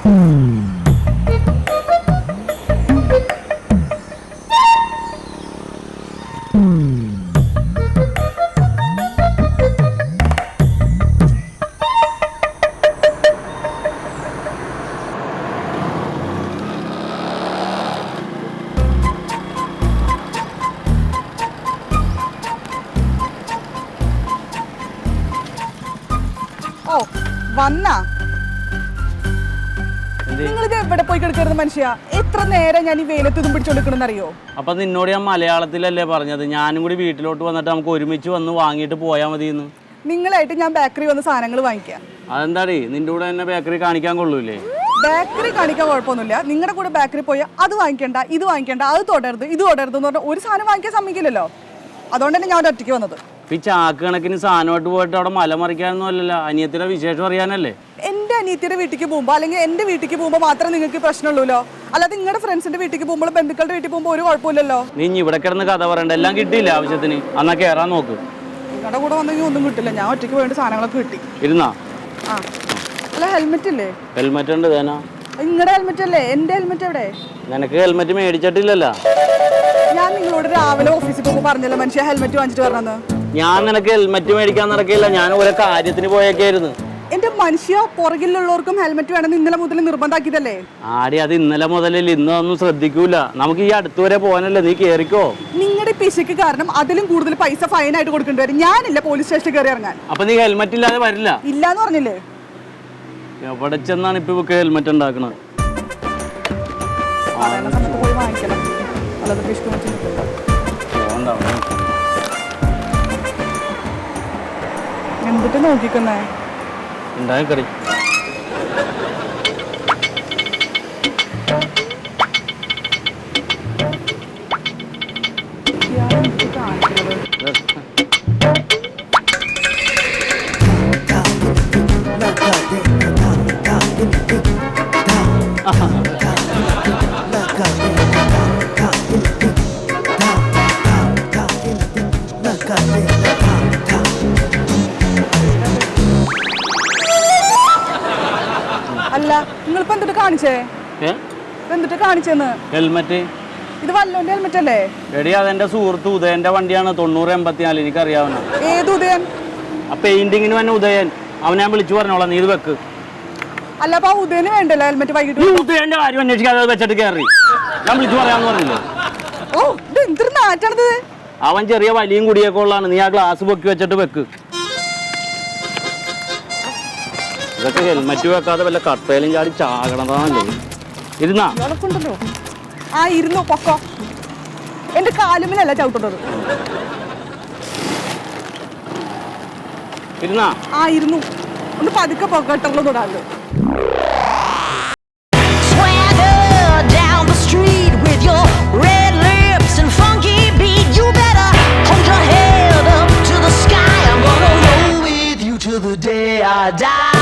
ഓ വന്നാ നിങ്ങളിത് എവിടെ പോയി കിടക്കരുത് മനുഷ്യ? എത്ര നേരം ഞാൻ ഈ വെയിലത്ത് പിടിച്ചോണ്ടിരിക്കണെന്നറിയോ? അപ്പൊ നിന്നോട് ഞാൻ മലയാളത്തിലല്ലേ പറഞ്ഞത്? ഞാനും കൂടി വീട്ടിലോട്ട് വന്നിട്ട് നമുക്ക് ഒരുമിച്ച് വന്ന് വാങ്ങിയിട്ട് പോയാൽ മതി. നിങ്ങളായിട്ട് ഞാൻ ബേക്കറി വന്ന് സാധനങ്ങൾ വാങ്ങിക്കാം. അതെന്താടി നിന്റെ കൂടെ തന്നെ ബേക്കറി കാണിക്കാൻ കൊള്ളൂലേ? ബേക്കറി കാണിക്കാൻ കുഴപ്പമൊന്നുമില്ല. നിങ്ങളുടെ കൂടെ ബേക്കറി പോയാൽ അത് വാങ്ങിക്കണ്ട, ഇത് വാങ്ങിക്കണ്ട, അത് തൊടരുത്, ഇത് തൊടരുത് എന്ന് പറഞ്ഞാൽ ഒരു സാധനം വാങ്ങിക്കാൻ സമ്മതിക്കില്ലല്ലോ. അതുകൊണ്ട് തന്നെ ഞാൻ അവിടെ ഒറ്റയ്ക്ക് വന്നത്. ഈ ചാക്ക് കണക്കിന് സാധനമായിട്ട് പോയിട്ട് അവിടെ മല മറിക്കാനൊന്നും അല്ലല്ലോ, അനിയത്തിയുടെ വിശേഷം അറിയാനല്ലേ. എന്റെ അനിയത്തിയുടെ വീട്ടിലേക്ക് പോകുമ്പോൾ അല്ലെങ്കിൽ എന്റെ വീട്ടിലേക്ക് പോകുമ്പോൾ മാത്രമേ നിങ്ങൾക്ക് പ്രശ്നമുള്ളൂല്ലോ. അല്ലാതെ നിങ്ങളുടെ ഫ്രണ്ട്സിന്റെ വീട്ടിലേക്ക് പോകുമ്പോൾ ബന്ധുക്കളുടെ വീട്ടിൽ പോകുമ്പോൾ ഒരു കുഴപ്പമില്ലല്ലോ. നീ ഇവിടെ കിടന്ന് കഥ പറയണ്ട, എല്ലാം കിട്ടിയില്ല ആവശ്യത്തിന്. എന്നാ കയറാൻ നോക്ക്. നിങ്ങളുടെ കൂടെ വന്നെങ്കിൽ ഒന്നും കിട്ടില്ല. ഞാൻ ഒറ്റയ്ക്ക് വേണ്ട സാധനങ്ങളൊക്കെ കിട്ടി. ഇരുന്നാ? ആ അല്ല ഹെൽമെറ്റ് ഇല്ലേ? ഹെൽമെറ്റ് ഉണ്ട് തേനാ. നിങ്ങളുടെ ഹെൽമെറ്റ് അല്ലേ? എന്റെ ഹെൽമെറ്റ് എവിടെ? നിനക്ക് ഹെൽമെറ്റ് മേടിച്ചിട്ടില്ലല്ലോ. ഞാൻ നിങ്ങളോട് രാവിലെ ഓഫീസിൽ പോകുമ്പോൾ പറഞ്ഞല്ലോ മനുഷ്യ ഹെൽമെറ്റ് വാങ്ങിച്ചിട്ട് വരണമെന്ന്. ഞാൻ നിനക്ക് ഹെൽമെറ്റ് മേടിക്കാൻ നടക്കില്ല, ഞാൻ ഓരോ കാര്യത്തിന് പോയേക്കായിരുന്നു. എന്റെ മനുഷ്യ പുറകിലുള്ളവർക്കും ഹെൽമെറ്റ് വേണമെന്ന് ഇന്നലെ മുതൽ നിർബന്ധാക്കിയതല്ലേ? ആടി അത് ഇന്നലെ മുതലല്ലേ, ഇന്നൊന്നും ശ്രദ്ധിക്കൂല. നമുക്ക് ഈ അടുത്തുവരെ പോകാനല്ലേ, നീ കേറിക്കോ. നിങ്ങളുടെ പിശയ്ക്ക് കാരണം അതിലും കൂടുതൽ പൈസ ഫൈനായിട്ട് കൊടുക്കേണ്ടി വരും. ഞാനില്ല പോലീസ് സ്റ്റേഷനിൽ കയറി ഇറങ്ങാൻ. അപ്പൊ നീ ഹെൽമെറ്റ് ഇല്ലാതെ വരില്ല? ഇല്ലാന്ന് പറഞ്ഞില്ലേ? എവിടെ ചെന്നാണ് ഇപ്പൊ ഹെൽമെറ്റ് ഉണ്ടാക്കണത്? പറയുന്ന സമയത്ത് പോയി വാങ്ങിക്കണം. അല്ലാതെ പിശുക്ക് വെച്ച് എന്തിട്ട് നോക്കിക്കുന്നേ? ഉണ്ടായ കറി അല്ല നിങ്ങളിപ്പോ എന്തിട്ട് കാണിച്ചേ? എന്തിട്ട് കാണിച്ചെന്ന്? ഹെൽമെറ്റ്. ഇത് വല്ലോന്റെ ഹെൽമെറ്റ് അല്ലേ? എടി അതെന്റെ സുഹൃത്ത് ഉദയന്റെ വണ്ടിയാണ്, 9084. എനിക്കറിയാവുന്ന. ഏത് ഉദയൻ? ആ പെയിന്റിങ്ങിന് തന്നെ ഉദയൻ. അവനെ ഞാൻ വിളിച്ചു പറഞ്ഞോളാം, നീ ഇത് വെക്ക്. അല്ല അപ്പൊ ആ ഉദയന് വേണ്ടല്ലോ ഹെൽമെറ്റ് വൈകിട്ട്? നീ ഉദയന്റെ കാര്യം അന്വേഷിക്കാതെ വെച്ചിട്ട് കയറി. ഞാൻ വിളിച്ചു പറയാന്ന് പറഞ്ഞില്ലേ? ഓ ഇത് എന്തൊരു നാറ്റാണത്. അവൻ ചെറിയ വലിയും കുടിയൊക്കെ ഉള്ളതാണ്. നീ ആ ഗ്ലാസ് പൊക്കി വെച്ചിട്ട് വെക്ക്. ഇതൊക്കെ ഹെൽമെറ്റ് വെക്കാതെ വല്ല കട്ടയിലും ചാടി ചാകണതാണല്ലേ. ഇരുന്നാ? ഉണ്ടല്ലോ. ആ ഇരുന്നു പൊക്കോ. എന്റെ കാലുമിലല്ല ചവിട്ടുന്നത്. ഇരുന്നാ? ആ ഇരുന്നു. ഒന്ന് പതുക്കെ പൊക്കട്ടുള്ളൂ തൊടാല്ലോ. The day I die.